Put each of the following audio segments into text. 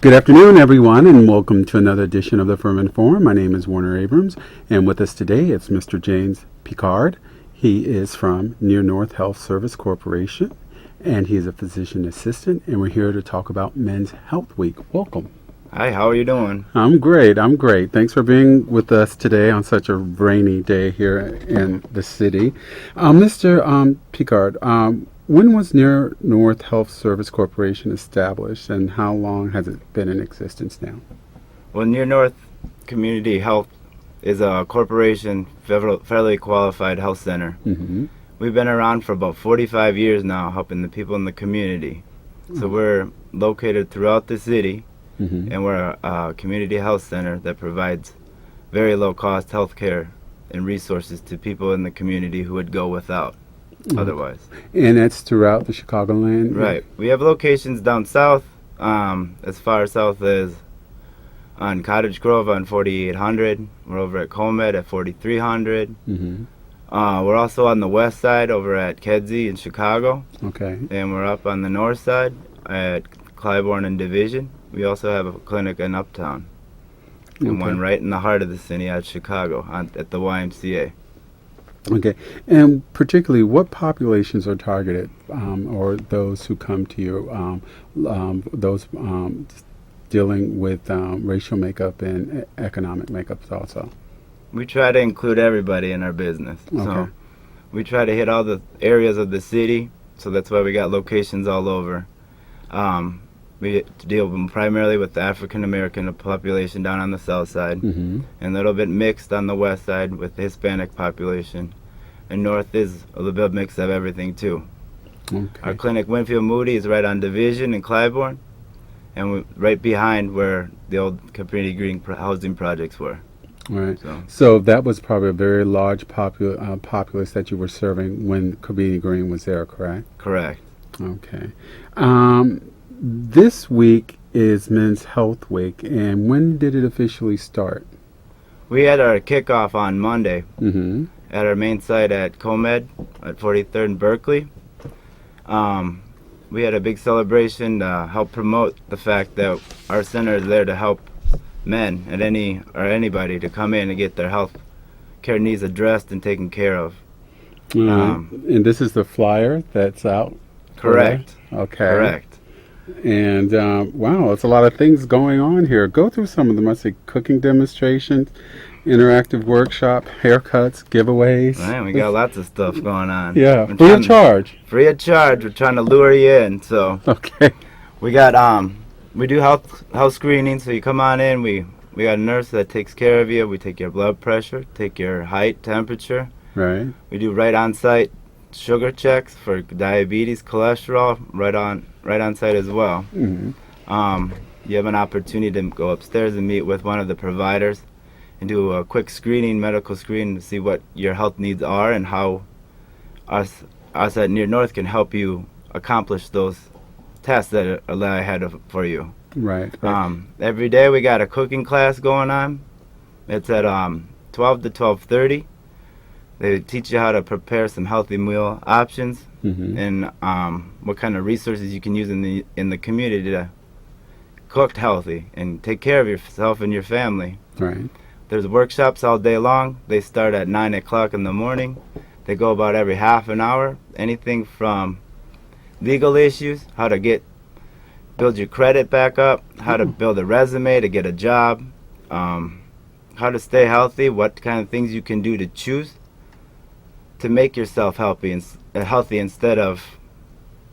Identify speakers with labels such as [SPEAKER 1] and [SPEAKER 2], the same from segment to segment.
[SPEAKER 1] Good afternoon, everyone, and welcome to another edition of the Firman Forum. My name is Warner Abrams, and with us today is Mr. James Picard. He is from Near North Health Service Corporation, and he is a physician assistant, and we're here to talk about Men's Health Week. Welcome.
[SPEAKER 2] Hi, how are you doing?
[SPEAKER 1] I'm great. Thanks for being with us today on such a rainy day here in the city. Mr. Picard, when was Near North Health Service Corporation established, and how long has it been in existence now?
[SPEAKER 2] Well, Near North Community Health is a corporation, federally qualified health center.
[SPEAKER 1] Mm-hmm.
[SPEAKER 2] We've been around for about 45 years now, helping the people in the community. So we're located throughout the city,
[SPEAKER 1] Mm-hmm.
[SPEAKER 2] and we're a community health center that provides very low-cost health care and resources to people in the community who would go without otherwise.
[SPEAKER 1] And that's throughout the Chicagoland?
[SPEAKER 2] Right. We have locations down south, as far south as on Cottage Grove on 4800. We're over at Comed at 4300.
[SPEAKER 1] Mm-hmm.
[SPEAKER 2] We're also on the west side over at Kedzie in Chicago.
[SPEAKER 1] Okay.
[SPEAKER 2] And we're up on the north side at Clybourne and Division. We also have a clinic in Uptown. And
[SPEAKER 1] Okay.
[SPEAKER 2] one right in the heart of the city at Chicago at the YMCA.
[SPEAKER 1] Okay. And particularly, what populations are targeted, or those who come to you, those dealing with racial makeup and economic makeups also?
[SPEAKER 2] We try to include everybody in our business.
[SPEAKER 1] Okay.
[SPEAKER 2] So we try to hit all the areas of the city, so that's why we got locations all over. We deal primarily with the African American population down on the south side,
[SPEAKER 1] Mm-hmm.
[SPEAKER 2] and a little bit mixed on the west side with the Hispanic population. And north is a little bit mix of everything too. Our
[SPEAKER 1] Okay.
[SPEAKER 2] clinic, Winfield Moody, is right on Division in Clybourne, and we're right behind where the old community green housing projects were.
[SPEAKER 1] All right.
[SPEAKER 2] So
[SPEAKER 1] So that was probably a very large populace that you were serving when Community Green was there, correct?
[SPEAKER 2] correct.
[SPEAKER 1] Okay. This week is Men's Health Week, and when did it officially start?
[SPEAKER 2] We had our kickoff on Monday
[SPEAKER 1] Mm-hmm.
[SPEAKER 2] at our main site at Comed at 43rd and Berkeley. We had a big celebration to help promote the fact that our center is there to help men and anybody to come in and get their health care needs addressed and taken care of.
[SPEAKER 1] And this is the flyer that's out?
[SPEAKER 2] Correct.
[SPEAKER 1] Okay.
[SPEAKER 2] Correct.
[SPEAKER 1] And wow, it's a lot of things going on here. Go through some of them. I see cooking demonstrations, interactive workshop, haircuts, giveaways.
[SPEAKER 2] Man, we got lots of stuff going on.
[SPEAKER 1] Yeah,
[SPEAKER 2] We're
[SPEAKER 1] free of
[SPEAKER 2] trying-
[SPEAKER 1] charge.
[SPEAKER 2] Free of charge. We're trying to lure you in. So
[SPEAKER 1] Okay.
[SPEAKER 2] we got we do health screening. So you come on in. We got a nurse that takes care of you. We take your blood pressure, take your height, temperature.
[SPEAKER 1] Right.
[SPEAKER 2] We do right on site sugar checks for diabetes, cholesterol, right on site as well.
[SPEAKER 1] Mm-hmm.
[SPEAKER 2] You have an opportunity to go upstairs and meet with one of the providers and do a quick medical screening to see what your health needs are and how us at Near North can help you accomplish those tasks that are lie ahead for you.
[SPEAKER 1] Right. Right.
[SPEAKER 2] Every day we got a cooking class going on. It's at 12 to 12:30. They teach you how to prepare some healthy meal options
[SPEAKER 1] Mm-hmm.
[SPEAKER 2] and what kind of resources you can use in the community to cook healthy and take care of yourself and your family.
[SPEAKER 1] Right.
[SPEAKER 2] There's workshops all day long. They start at 9 o'clock in the morning. They go about every half an hour. Anything from legal issues, how to build your credit back up, how to build a resume to get a job, how to stay healthy, what kind of things you can do to choose to make yourself healthy instead of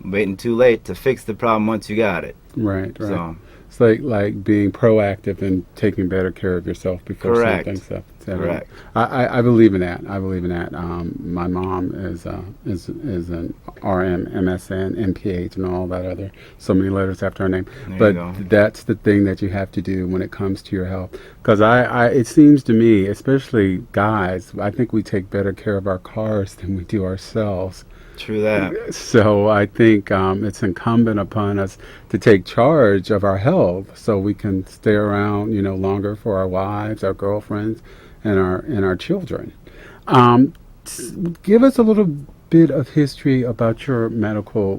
[SPEAKER 2] waiting too late to fix the problem once you got it.
[SPEAKER 1] Right. Right.
[SPEAKER 2] So
[SPEAKER 1] It's like being proactive and taking better care of yourself before
[SPEAKER 2] Correct.
[SPEAKER 1] something's up.
[SPEAKER 2] Correct.
[SPEAKER 1] I believe in that. I believe in that. My mom is an RM, MSN, MPH, and all that other so many letters after her name.
[SPEAKER 2] There
[SPEAKER 1] But
[SPEAKER 2] you go.
[SPEAKER 1] that's the thing that you have to do when it comes to your health. Because it seems to me, especially guys, I think we take better care of our cars than we do ourselves.
[SPEAKER 2] True that.
[SPEAKER 1] So I think it's incumbent upon us to take charge of our health so we can stay around, longer for our wives, our girlfriends, and our children. Give us a little bit of history about your medical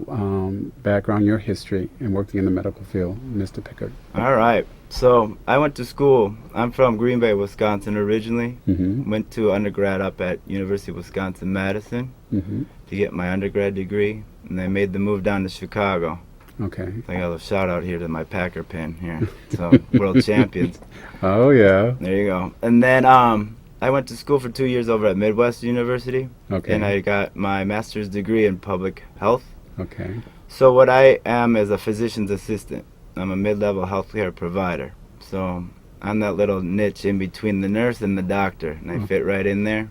[SPEAKER 1] background, your history, and working in the medical field, Mr. Pickard?
[SPEAKER 2] All right. So I went to school. I'm from Green Bay, Wisconsin originally.
[SPEAKER 1] Mm-hmm.
[SPEAKER 2] Went to undergrad up at University of Wisconsin-Madison
[SPEAKER 1] Mm-hmm.
[SPEAKER 2] to get my undergrad degree, and then made the move down to Chicago.
[SPEAKER 1] Okay.
[SPEAKER 2] I got a shout out here to my Packer pin here. So world champions.
[SPEAKER 1] Oh yeah.
[SPEAKER 2] There you go. And then I went to school for 2 years over at Midwest University,
[SPEAKER 1] Okay.
[SPEAKER 2] and I got my master's degree in public health.
[SPEAKER 1] Okay.
[SPEAKER 2] So what I am is a physician's assistant. I'm a mid-level healthcare provider. So I'm that little niche in between the nurse and the doctor, and I fit right in there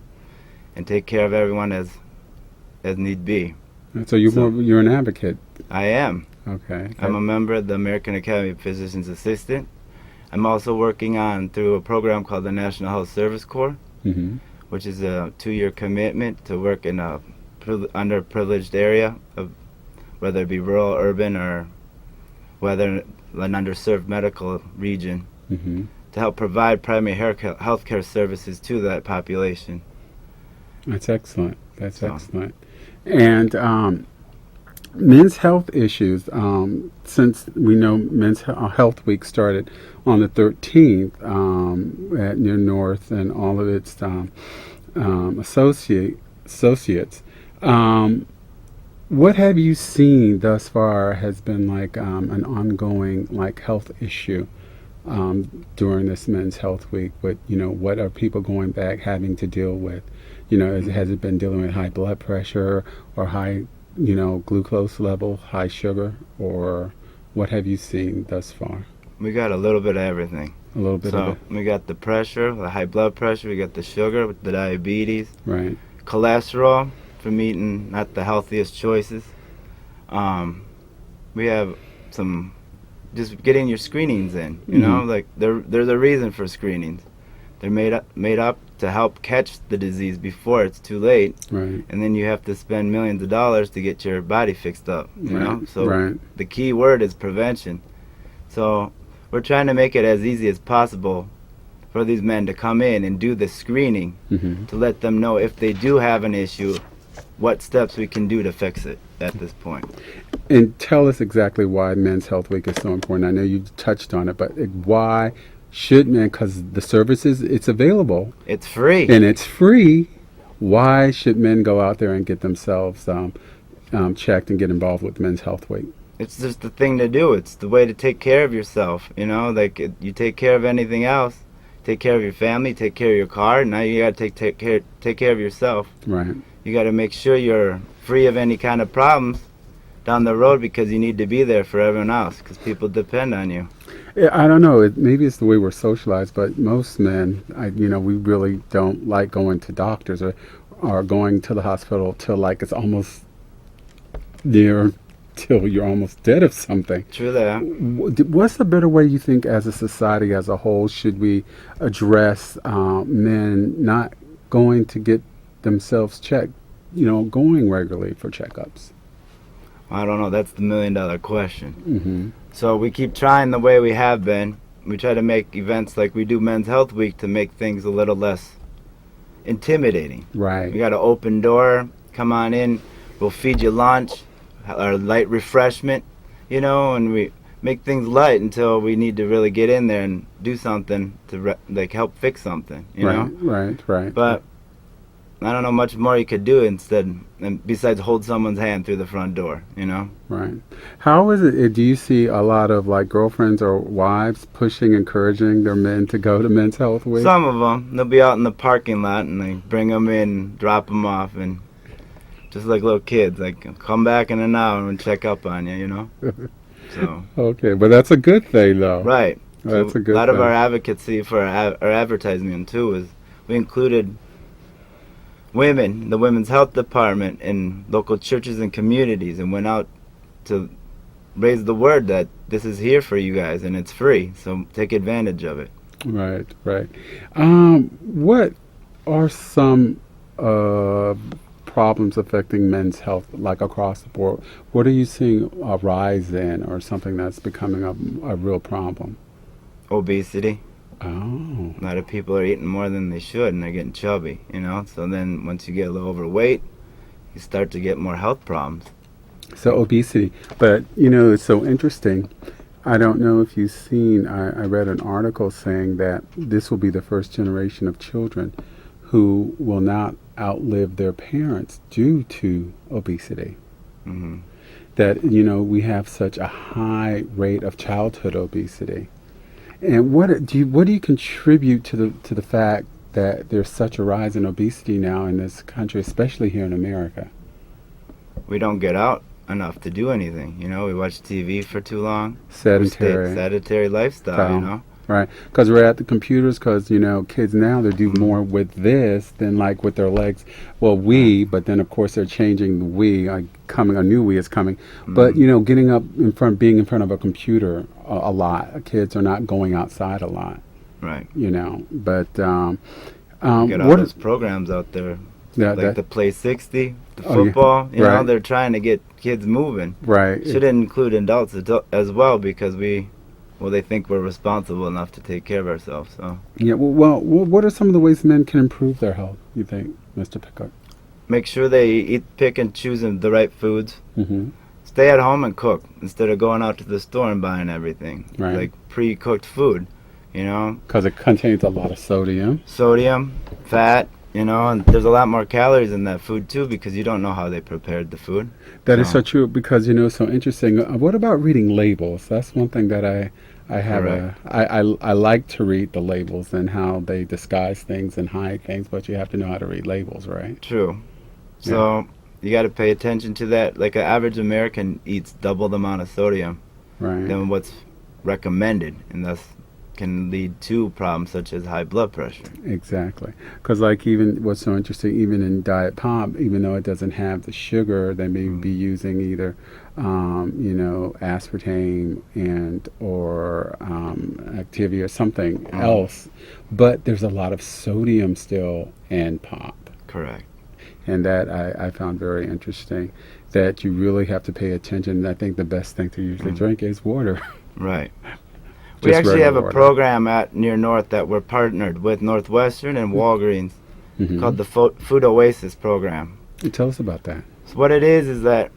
[SPEAKER 2] and take care of everyone as need be.
[SPEAKER 1] So you're an advocate.
[SPEAKER 2] I am.
[SPEAKER 1] Okay.
[SPEAKER 2] I'm a member of the American Academy of Physicians Assistant. I'm also working on through a program called the National Health Service Corps,
[SPEAKER 1] Mm-hmm.
[SPEAKER 2] which is a 2-year commitment to work in a underprivileged area, of whether it be rural, urban, or whether an underserved medical region,
[SPEAKER 1] Mm-hmm.
[SPEAKER 2] to help provide primary health care services to that population.
[SPEAKER 1] That's excellent. That's
[SPEAKER 2] So-
[SPEAKER 1] excellent. And men's health issues. Since we know Men's Health Week started on the 13th at Near North and all of its associates. What have you seen thus far has been like an ongoing like health issue during this Men's Health Week? What are people going back having to deal with? Has it been dealing with high blood pressure or high, glucose level, high sugar, or what have you seen thus far?
[SPEAKER 2] We got a little bit of everything.
[SPEAKER 1] A little bit of
[SPEAKER 2] So
[SPEAKER 1] it,
[SPEAKER 2] we got the pressure, the high blood pressure, we got the sugar, the diabetes,
[SPEAKER 1] right?
[SPEAKER 2] cholesterol from eating not the healthiest choices. We have some just getting your screenings in. Like there's a reason for screenings. They're made up to help catch the disease before it's too late,
[SPEAKER 1] Right.
[SPEAKER 2] and then you have to spend millions of dollars to get your body fixed up. So
[SPEAKER 1] right.
[SPEAKER 2] the key word is prevention. So we're trying to make it as easy as possible for these men to come in and do the screening,
[SPEAKER 1] Mm-hmm.
[SPEAKER 2] to let them know if they do have an issue, what steps we can do to fix it at this point.
[SPEAKER 1] And tell us exactly why Men's Health Week is so important. I know you touched on it, but why should men? Because the services, it's available
[SPEAKER 2] It's free.
[SPEAKER 1] and it's free. Why should men go out there and get themselves checked and get involved with Men's Health Week?
[SPEAKER 2] It's just the thing to do. It's the way to take care of yourself. You take care of anything else. Take care of your family, take care of your car. Now you got to take care of yourself.
[SPEAKER 1] Right.
[SPEAKER 2] You got to make sure you're free of any kind of problems down the road, because you need to be there for everyone else, because people depend on you.
[SPEAKER 1] I don't know. Maybe it's the way we're socialized, but most men, we really don't like going to doctors or going to the hospital till like it's almost near, till you're almost dead of something.
[SPEAKER 2] True that.
[SPEAKER 1] What's the better way you think, as a society as a whole, should we address men not going to get themselves checked, going regularly for checkups?
[SPEAKER 2] I don't know. That's the $1,000,000 question.
[SPEAKER 1] Mm-hmm.
[SPEAKER 2] So we keep trying the way we have been. We try to make events like we do Men's Health Week to make things a little less intimidating.
[SPEAKER 1] Right.
[SPEAKER 2] We got an open door. Come on in. We'll feed you lunch, or light refreshment, and we make things light until we need to really get in there and do something to help fix something.
[SPEAKER 1] Right.
[SPEAKER 2] But I don't know much more you could do and besides hold someone's hand through the front door.
[SPEAKER 1] Right. How is it? Do you see a lot of like girlfriends or wives pushing, encouraging their men to go to Men's Health Week?
[SPEAKER 2] Some of them, they'll be out in the parking lot and they bring them in, drop them off, and just like little kids, like come back in an hour and check up on you. So
[SPEAKER 1] Okay, but that's a good thing, though.
[SPEAKER 2] right.
[SPEAKER 1] That's
[SPEAKER 2] So
[SPEAKER 1] a good
[SPEAKER 2] lot of
[SPEAKER 1] thing.
[SPEAKER 2] our advocacy for our advertisement too is we included women, the women's health department, in local churches and communities, and went out to raise the word that this is here for you guys and it's free, so take advantage of it.
[SPEAKER 1] Right. What are some problems affecting men's health, like across the board? What are you seeing a rise in, or something that's becoming a real problem?
[SPEAKER 2] Obesity.
[SPEAKER 1] Oh.
[SPEAKER 2] A lot of people are eating more than they should and they're getting chubby, so then once you get a little overweight, you start to get more health problems.
[SPEAKER 1] So obesity, but you know, it's so interesting. I don't know if you've seen, I read an article saying that this will be the first generation of children who will not outlive their parents due to obesity.
[SPEAKER 2] Hmm.
[SPEAKER 1] That, you know, we have such a high rate of childhood obesity. And what do you contribute to the fact that there's such a rise in obesity now in this country, especially here in America?
[SPEAKER 2] We don't get out enough to do anything. You know, we watch TV for too long.
[SPEAKER 1] Sedentary.
[SPEAKER 2] Sedentary lifestyle, you know.
[SPEAKER 1] Right, because we're at the computers. Because you know, kids now they do more with this than like with their legs. Well, but then of course they're changing the coming a new is coming. But you know, being in front of a computer a lot. Kids are not going outside a lot.
[SPEAKER 2] Right.
[SPEAKER 1] You know, but
[SPEAKER 2] get all those programs out there, like the Play 60, the football. You know, they're trying to get kids moving.
[SPEAKER 1] Right.
[SPEAKER 2] Should include adults as well, because they think we're responsible enough to take care of ourselves. So.
[SPEAKER 1] Yeah. Well, what are some of the ways men can improve their health, you think, Mr. Picard?
[SPEAKER 2] Make sure they pick and choose the right foods.
[SPEAKER 1] Mm-hmm.
[SPEAKER 2] Stay at home and cook instead of going out to the store and buying everything.
[SPEAKER 1] Right.
[SPEAKER 2] Like pre-cooked food, you know.
[SPEAKER 1] Because it contains a lot of sodium.
[SPEAKER 2] Fat, you know, and there's a lot more calories in that food too, because you don't know how they prepared the food.
[SPEAKER 1] That is so true, because you know, it's so interesting. What about reading labels? That's one thing that I like to read the labels and how they disguise things and hide things, but you have to know how to read labels, right?
[SPEAKER 2] True. So you got to pay attention to that. Like an average American eats double the amount of sodium than what's recommended, and thus can lead to problems such as high blood pressure.
[SPEAKER 1] Exactly. Because like even what's so interesting, even in Diet Pop, even though it doesn't have the sugar, they may be using either you know, aspartame or Activia or something else, but there's a lot of sodium still in pop.
[SPEAKER 2] Correct.
[SPEAKER 1] And that I found very interesting, that you really have to pay attention. I think the best thing to usually drink is water.
[SPEAKER 2] Right. We actually have a program at Near North that we're partnered with Northwestern and Walgreens called the Food Oasis program.
[SPEAKER 1] Tell us about that.
[SPEAKER 2] So what it is that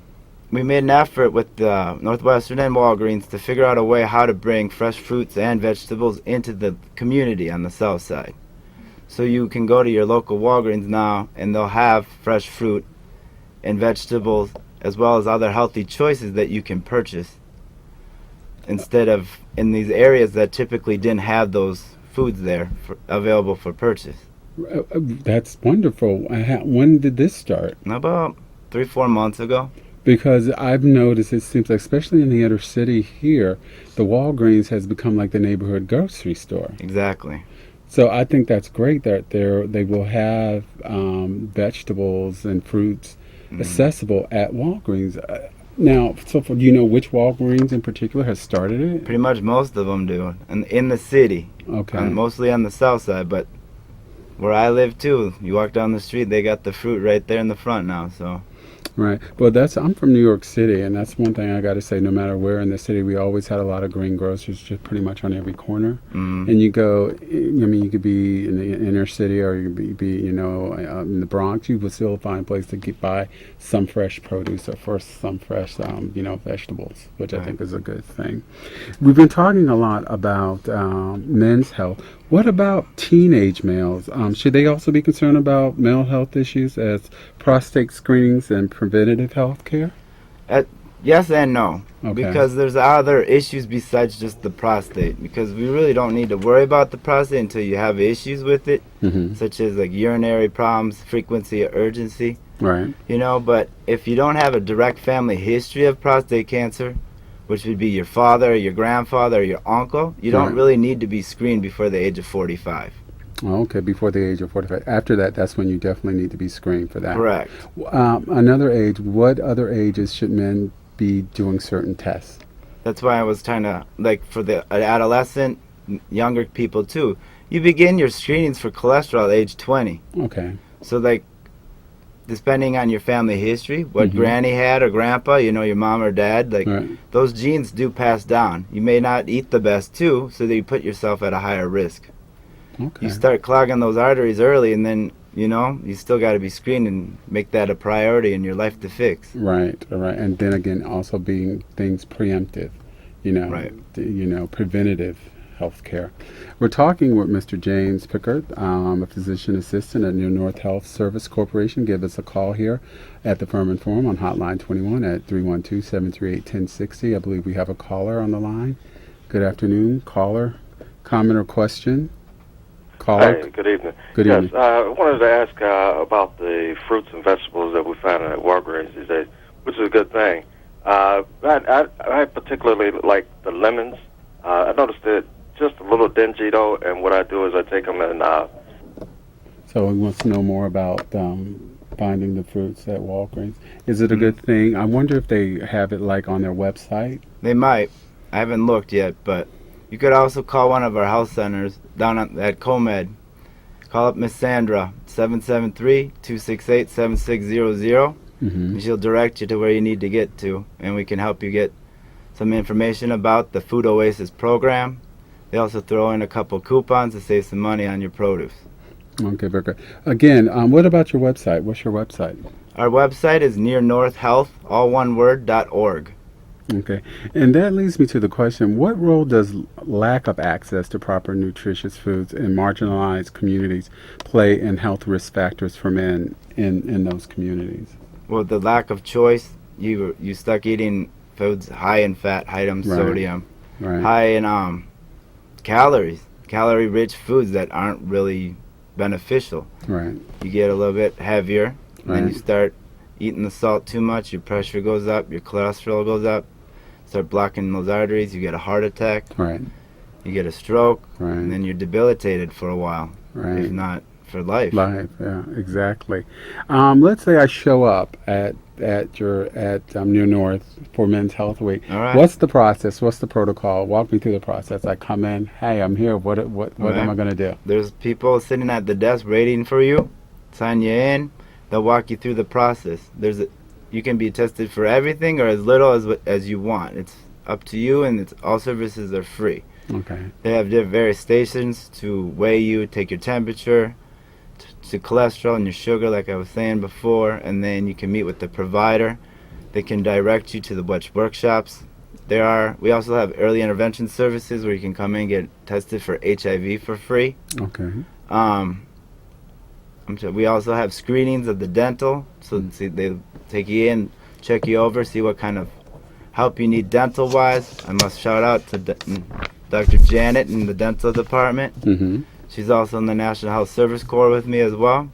[SPEAKER 2] we made an effort with Northwestern and Walgreens to figure out a way how to bring fresh fruits and vegetables into the community on the south side. So you can go to your local Walgreens now, and they'll have fresh fruit and vegetables as well as other healthy choices that you can purchase, instead of in these areas that typically didn't have those foods there available for purchase.
[SPEAKER 1] That's wonderful. When did this start?
[SPEAKER 2] About 3-4 months ago.
[SPEAKER 1] Because I've noticed, it seems like, especially in the inner city here, the Walgreens has become like the neighborhood grocery store.
[SPEAKER 2] Exactly.
[SPEAKER 1] So I think that's great that they will have vegetables and fruits accessible at Walgreens. Now, do you know which Walgreens in particular has started it?
[SPEAKER 2] Pretty much most of them do, and in the city.
[SPEAKER 1] Okay.
[SPEAKER 2] Mostly on the south side, but where I live too, you walk down the street, they got the fruit right there in the front now. So.
[SPEAKER 1] Right. Well, I'm from New York City, and that's one thing I got to say. No matter where in the city, we always had a lot of green grocers, just pretty much on every corner. And you go, I mean, you could be in the inner city, or you could be you know, in the Bronx. You would still find a place to buy some fresh produce or some fresh, you know, vegetables, which I think is a good thing. We've been talking a lot about men's health. What about teenage males? Should they also be concerned about mental health issues as prostate screenings and preventative health care?
[SPEAKER 2] Yes and no.
[SPEAKER 1] Okay.
[SPEAKER 2] Because there's other issues besides just the prostate. Because we really don't need to worry about the prostate until you have issues with it, such as like urinary problems, frequency or urgency.
[SPEAKER 1] Right.
[SPEAKER 2] You know, but if you don't have a direct family history of prostate cancer, which would be your father, your grandfather, or your uncle, you don't really need to be screened before the age of 45.
[SPEAKER 1] Okay, before the age of 45. After that, that's when you definitely need to be screened for that.
[SPEAKER 2] Correct.
[SPEAKER 1] Another age, what other ages should men be doing certain tests?
[SPEAKER 2] That's why I was trying to, like, for the adolescent, younger people too, you begin your screenings for cholesterol at age 20.
[SPEAKER 1] Okay.
[SPEAKER 2] So, like, depending on your family history, what granny had or grandpa, you know, your mom or dad, like, those genes do pass down. You may not eat the best too, so that you put yourself at a higher risk.
[SPEAKER 1] Okay.
[SPEAKER 2] You start clogging those arteries early, and then you know, you still got to be screened and make that a priority in your life to fix.
[SPEAKER 1] Right, right. And then again, also being things preemptive,
[SPEAKER 2] Right.
[SPEAKER 1] preventative health care. We're talking with Mr. James Pickard, a physician assistant at Near North Health Service Corporation. Give us a call here at the Firman Forum on Hotline 21 at 312-738-1060. I believe we have a caller on the line. Good afternoon, caller. Comment or question? Caller.
[SPEAKER 3] Hi, good evening.
[SPEAKER 1] Good
[SPEAKER 3] Yes,
[SPEAKER 1] evening.
[SPEAKER 3] I wanted to ask about the fruits and vegetables that we find at Walgreens these days, which is a good thing. I particularly like the lemons. I noticed they're just a little dingy, though, and what I do is I take them and...
[SPEAKER 1] So he wants to know more about finding the fruits at Walgreens. Is it a good thing? I wonder if they have it like on their website.
[SPEAKER 2] They might. I haven't looked yet, but you could also call one of our health centers down at CoMed. Call up Miss Sandra, 773-268-7600,
[SPEAKER 1] Mm-hmm.
[SPEAKER 2] and she'll direct you to where you need to get to, and we can help you get some information about the Food Oasis program. They also throw in a couple coupons to save some money on your produce.
[SPEAKER 1] Okay, very good. Again, what about your website? What's your website?
[SPEAKER 2] Our website is nearnorthhealth, all one word, .org.
[SPEAKER 1] Okay, and that leads me to the question, what role does lack of access to proper nutritious foods in marginalized communities play in health risk factors for men in those communities?
[SPEAKER 2] Well, the lack of choice, you stuck eating foods high in fat, high in
[SPEAKER 1] Right.
[SPEAKER 2] sodium,
[SPEAKER 1] Right,
[SPEAKER 2] high in calories, calorie-rich foods that aren't really beneficial.
[SPEAKER 1] right,
[SPEAKER 2] You get a little bit heavier, and then you
[SPEAKER 1] right,
[SPEAKER 2] start eating the salt too much, your pressure goes up, your cholesterol goes up, start blocking those arteries, you get a heart attack,
[SPEAKER 1] right,
[SPEAKER 2] you get a stroke, and
[SPEAKER 1] right,
[SPEAKER 2] then you're debilitated for a while, if
[SPEAKER 1] right.
[SPEAKER 2] not for life.
[SPEAKER 1] Life, yeah, exactly. Let's say I show up at Near North for Men's Health Week.
[SPEAKER 2] All right.
[SPEAKER 1] What's the process? What's the protocol? Walk me through the process. I come in. Hey, I'm here. What am I going to do?
[SPEAKER 2] There's people sitting at the desk waiting for you, sign you in. They'll walk you through the process. You can be tested for everything or as little as you want. It's up to you, and all services are free.
[SPEAKER 1] Okay.
[SPEAKER 2] They have various stations to weigh you, take your temperature, to cholesterol and your sugar, like I was saying before, and then you can meet with the provider. They can direct you to the which workshops. We also have early intervention services where you can come in and get tested for HIV for free.
[SPEAKER 1] Okay.
[SPEAKER 2] We also have screenings of the dental, so they take you in, check you over, see what kind of help you need dental-wise. I must shout out to Dr. Janet in the dental department.
[SPEAKER 1] Mm-hmm.
[SPEAKER 2] She's also in the National Health Service Corps with me as well.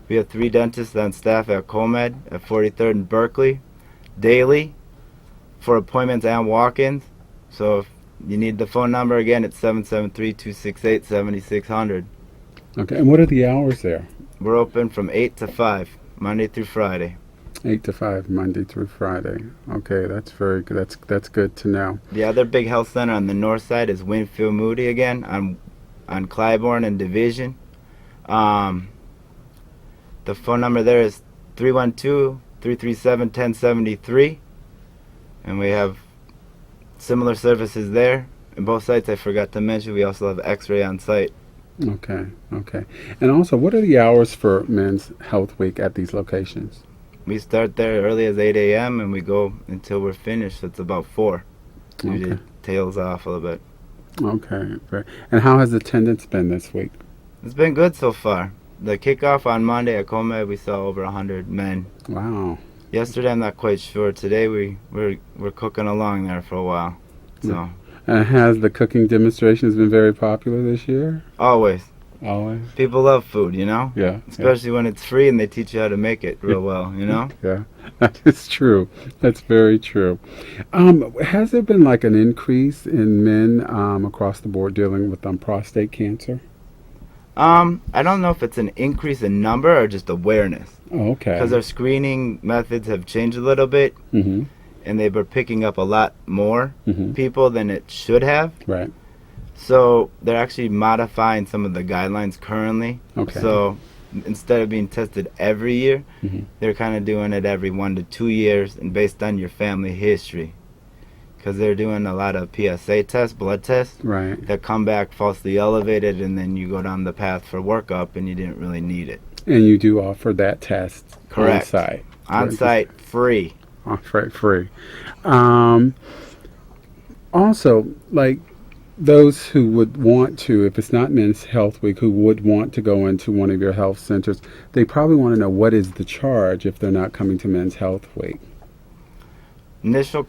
[SPEAKER 2] We have 3 dentists on staff at CoMed at 43rd and Berkeley daily for appointments and walk-ins. So if you need the phone number, again, it's 773-268-7600.
[SPEAKER 1] Okay. And what are the hours there?
[SPEAKER 2] We're open from 8 to 5, Monday through Friday.
[SPEAKER 1] 8 to 5, Monday through Friday. Okay, that's very good. That's good to know.
[SPEAKER 2] The other big health center on the north side is Winfield Moody again on Clybourne and Division. The phone number there is 312-337-1073, and we have similar services there. In both sites, I forgot to mention, we also have X-ray on site.
[SPEAKER 1] Okay, okay. And also, what are the hours for Men's Health Week at these locations?
[SPEAKER 2] We start there early as 8 a.m. and we go until we're finished, so it's about 4. Usually
[SPEAKER 1] Okay.
[SPEAKER 2] tails off a little bit.
[SPEAKER 1] Okay. And how has attendance been this week?
[SPEAKER 2] It's been good so far. The kickoff on Monday at CoMed, we saw over 100 men.
[SPEAKER 1] Wow.
[SPEAKER 2] Yesterday, I'm not quite sure. Today, we're cooking along there for a while. So
[SPEAKER 1] And has the cooking demonstrations been very popular this year?
[SPEAKER 2] always,
[SPEAKER 1] Always?
[SPEAKER 2] people love food, you know,
[SPEAKER 1] Yeah.
[SPEAKER 2] especially when it's free and they teach you how to make it real well, you know.
[SPEAKER 1] Yeah. That is true. That's very true. Has there been like an increase in men across the board dealing with prostate cancer?
[SPEAKER 2] I don't know if it's an increase in number or just awareness,
[SPEAKER 1] Oh, okay.
[SPEAKER 2] because our screening methods have changed a little bit,
[SPEAKER 1] Mm-hmm.
[SPEAKER 2] and they were picking up a lot more
[SPEAKER 1] Mm-hmm.
[SPEAKER 2] people than it should have.
[SPEAKER 1] Right.
[SPEAKER 2] So they're actually modifying some of the guidelines currently.
[SPEAKER 1] Okay.
[SPEAKER 2] So instead of being tested every year,
[SPEAKER 1] Mm-hmm.
[SPEAKER 2] they're kind of doing it every 1 to 2 years and based on your family history. Because they're doing a lot of PSA tests, blood tests,
[SPEAKER 1] Right.
[SPEAKER 2] that come back falsely elevated, and then you go down the path for workup and you didn't really need it.
[SPEAKER 1] And you do offer that test
[SPEAKER 2] Correct.
[SPEAKER 1] on site.
[SPEAKER 2] On site, free.
[SPEAKER 1] On site, free. Also, like those who would want to, if it's not Men's Health Week, who would want to go into one of your health centers, they probably want to know what is the charge if they're not coming to Men's Health Week.
[SPEAKER 2] Initial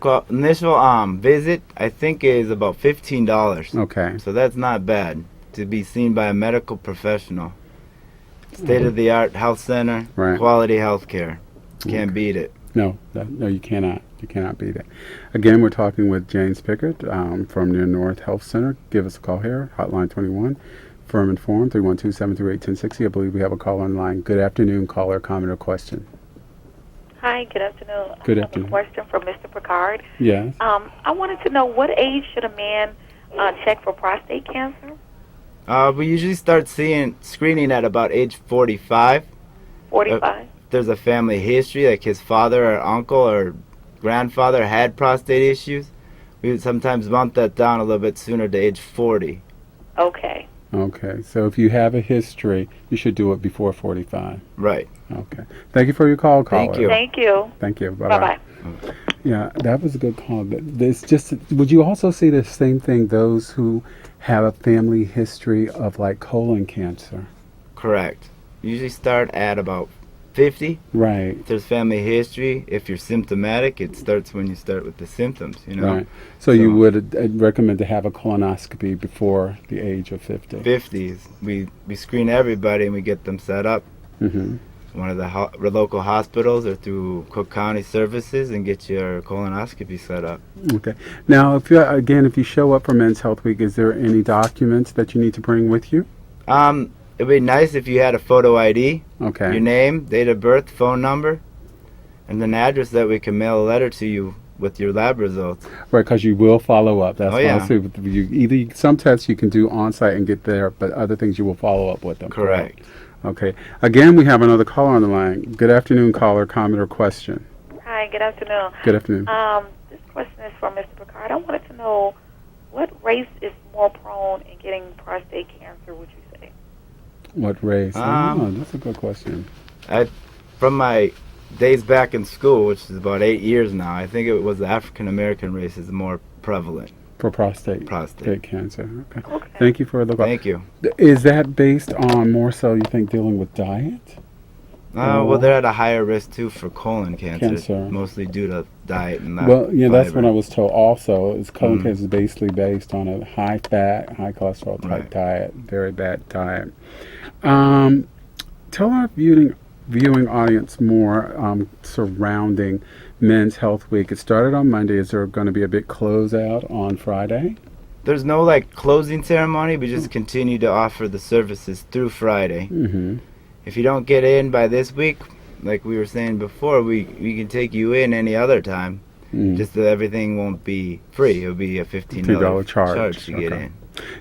[SPEAKER 2] visit, I think, is about $15.
[SPEAKER 1] Okay.
[SPEAKER 2] So that's not bad to be seen by a medical professional. State-of-the-art health center,
[SPEAKER 1] Right.
[SPEAKER 2] quality health care. Can't beat it.
[SPEAKER 1] No, you cannot. You cannot beat it. Again, we're talking with James Pickard from Near North Health Center. Give us a call here, hotline 21, Firman Forum, 312-738-1060. I believe we have a call on the line. Good afternoon, caller, comment, or question.
[SPEAKER 4] Hi, good afternoon.
[SPEAKER 1] Good
[SPEAKER 4] I have
[SPEAKER 1] afternoon.
[SPEAKER 4] a question for Mr. Pickard.
[SPEAKER 1] Yes.
[SPEAKER 4] I wanted to know, what age should a man check for prostate cancer?
[SPEAKER 2] We usually start screening at about age 45.
[SPEAKER 4] 45?
[SPEAKER 2] If there's a family history, like his father or uncle or grandfather had prostate issues, we would sometimes bump that down a little bit sooner to age 40.
[SPEAKER 4] Okay.
[SPEAKER 1] Okay. So if you have a history, you should do it before 45.
[SPEAKER 2] Right.
[SPEAKER 1] Okay. Thank you for your call, caller.
[SPEAKER 2] Thank you.
[SPEAKER 4] Thank you.
[SPEAKER 1] Thank you. Bye-bye.
[SPEAKER 4] Bye-bye.
[SPEAKER 1] Yeah, that was a good call. But it's just, would you also see the same thing, those who have a family history of like colon cancer?
[SPEAKER 2] Correct. Usually start at about 50.
[SPEAKER 1] Right.
[SPEAKER 2] If there's family history, if you're symptomatic, it starts when you start with the symptoms, you know.
[SPEAKER 1] Right. So you would recommend to have a colonoscopy before the age of 50.
[SPEAKER 2] 50s. We screen everybody and we get them set up.
[SPEAKER 1] Mm-hmm.
[SPEAKER 2] One of the local hospitals or through Cook County Services and get your colonoscopy set up.
[SPEAKER 1] Okay. Now, if you show up for Men's Health Week, is there any documents that you need to bring with you?
[SPEAKER 2] It'd be nice if you had a photo ID,
[SPEAKER 1] Okay.
[SPEAKER 2] your name, date of birth, phone number, and an address that we can mail a letter to you with your lab results.
[SPEAKER 1] Right, because you will follow up. That's
[SPEAKER 2] Oh, yeah.
[SPEAKER 1] honestly with you. Some tests you can do on site and get there, but other things you will follow up with them.
[SPEAKER 2] Correct.
[SPEAKER 1] Okay. Again, we have another caller on the line. Good afternoon, caller. Comment or question?
[SPEAKER 4] Hi, good afternoon.
[SPEAKER 1] Good afternoon.
[SPEAKER 4] This question is for Mr. Pickard. I wanted to know, what race is more prone in getting prostate cancer, would you say?
[SPEAKER 1] What race? That's a good question.
[SPEAKER 2] From my days back in school, which is about 8 years now, I think it was the African American race is more prevalent.
[SPEAKER 1] For prostate
[SPEAKER 2] Prostate.
[SPEAKER 1] cancer. Okay.
[SPEAKER 4] Okay.
[SPEAKER 1] Thank you for the call.
[SPEAKER 2] Thank you.
[SPEAKER 1] Is that based on more so, you think, dealing with diet?
[SPEAKER 2] Well, they're at a higher risk too for colon cancer.
[SPEAKER 1] Cancer.
[SPEAKER 2] Mostly due to diet and that.
[SPEAKER 1] Well, yeah, that's what
[SPEAKER 2] fiber.
[SPEAKER 1] I was told also. Is colon cancer is basically based on a high fat, high cholesterol type
[SPEAKER 2] Right.
[SPEAKER 1] diet, very bad diet. Tell our viewing audience more surrounding Men's Health Week. It started on Monday. Is there going to be a big closeout on Friday?
[SPEAKER 2] There's no like closing ceremony. We just continue to offer the services through Friday.
[SPEAKER 1] Mm-hmm.
[SPEAKER 2] If you don't get in by this week, like we were saying before, we can take you in any other time. Just that everything won't be free. It'll be a $15 charge to get in.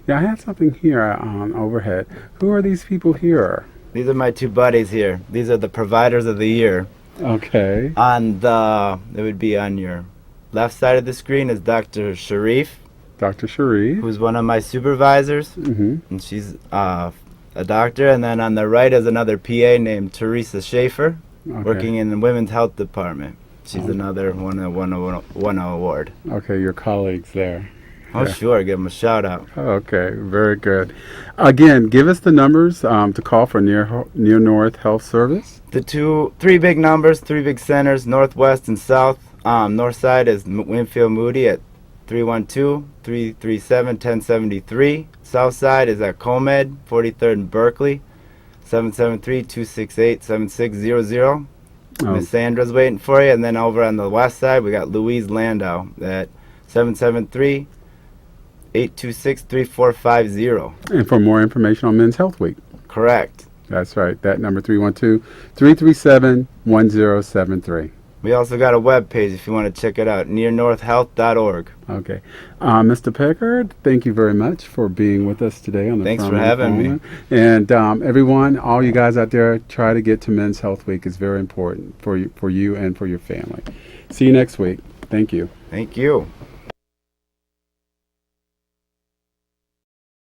[SPEAKER 1] Yeah, I have something here on overhead. Who are these people here?
[SPEAKER 2] These are my two buddies here. These are the providers of the year.
[SPEAKER 1] Okay.
[SPEAKER 2] It would be on your left side of the screen is Dr. Sharif,
[SPEAKER 1] Dr. Sharif.
[SPEAKER 2] who's one of my supervisors,
[SPEAKER 1] Mm-hmm.
[SPEAKER 2] and she's a doctor. And then on the right is another PA named Teresa Schaefer,
[SPEAKER 1] Okay.
[SPEAKER 2] working in the Women's Health Department. She's another one award.
[SPEAKER 1] Okay, your colleagues there.
[SPEAKER 2] Oh,
[SPEAKER 1] Yeah.
[SPEAKER 2] sure. Give them a shout out.
[SPEAKER 1] Okay, very good. Again, give us the numbers to call for Near North Health Service.
[SPEAKER 2] The three big numbers, three big centers, northwest and south. North side is Winfield Moody at 312-337-1073. South side is at Comed, 43rd and Berkeley, 773-268-7600.
[SPEAKER 1] Oh.
[SPEAKER 2] Miss Sandra's waiting for you. And then over on the west side, we got Louise Landau at 773-826-3450.
[SPEAKER 1] And for more information on Men's Health Week.
[SPEAKER 2] Correct.
[SPEAKER 1] That's right. That number 312-337-1073.
[SPEAKER 2] We also got a web page if you want to check it out, nearnorthhealth.org.
[SPEAKER 1] Okay. Mr. Pickard, thank you very much for being with us today on the
[SPEAKER 2] Thanks for
[SPEAKER 1] Firman
[SPEAKER 2] having me.
[SPEAKER 1] Forum. And everyone, all you guys out there, try to get to Men's Health Week. It's very important for you and for your family. See you next week. Thank you.
[SPEAKER 2] Thank you.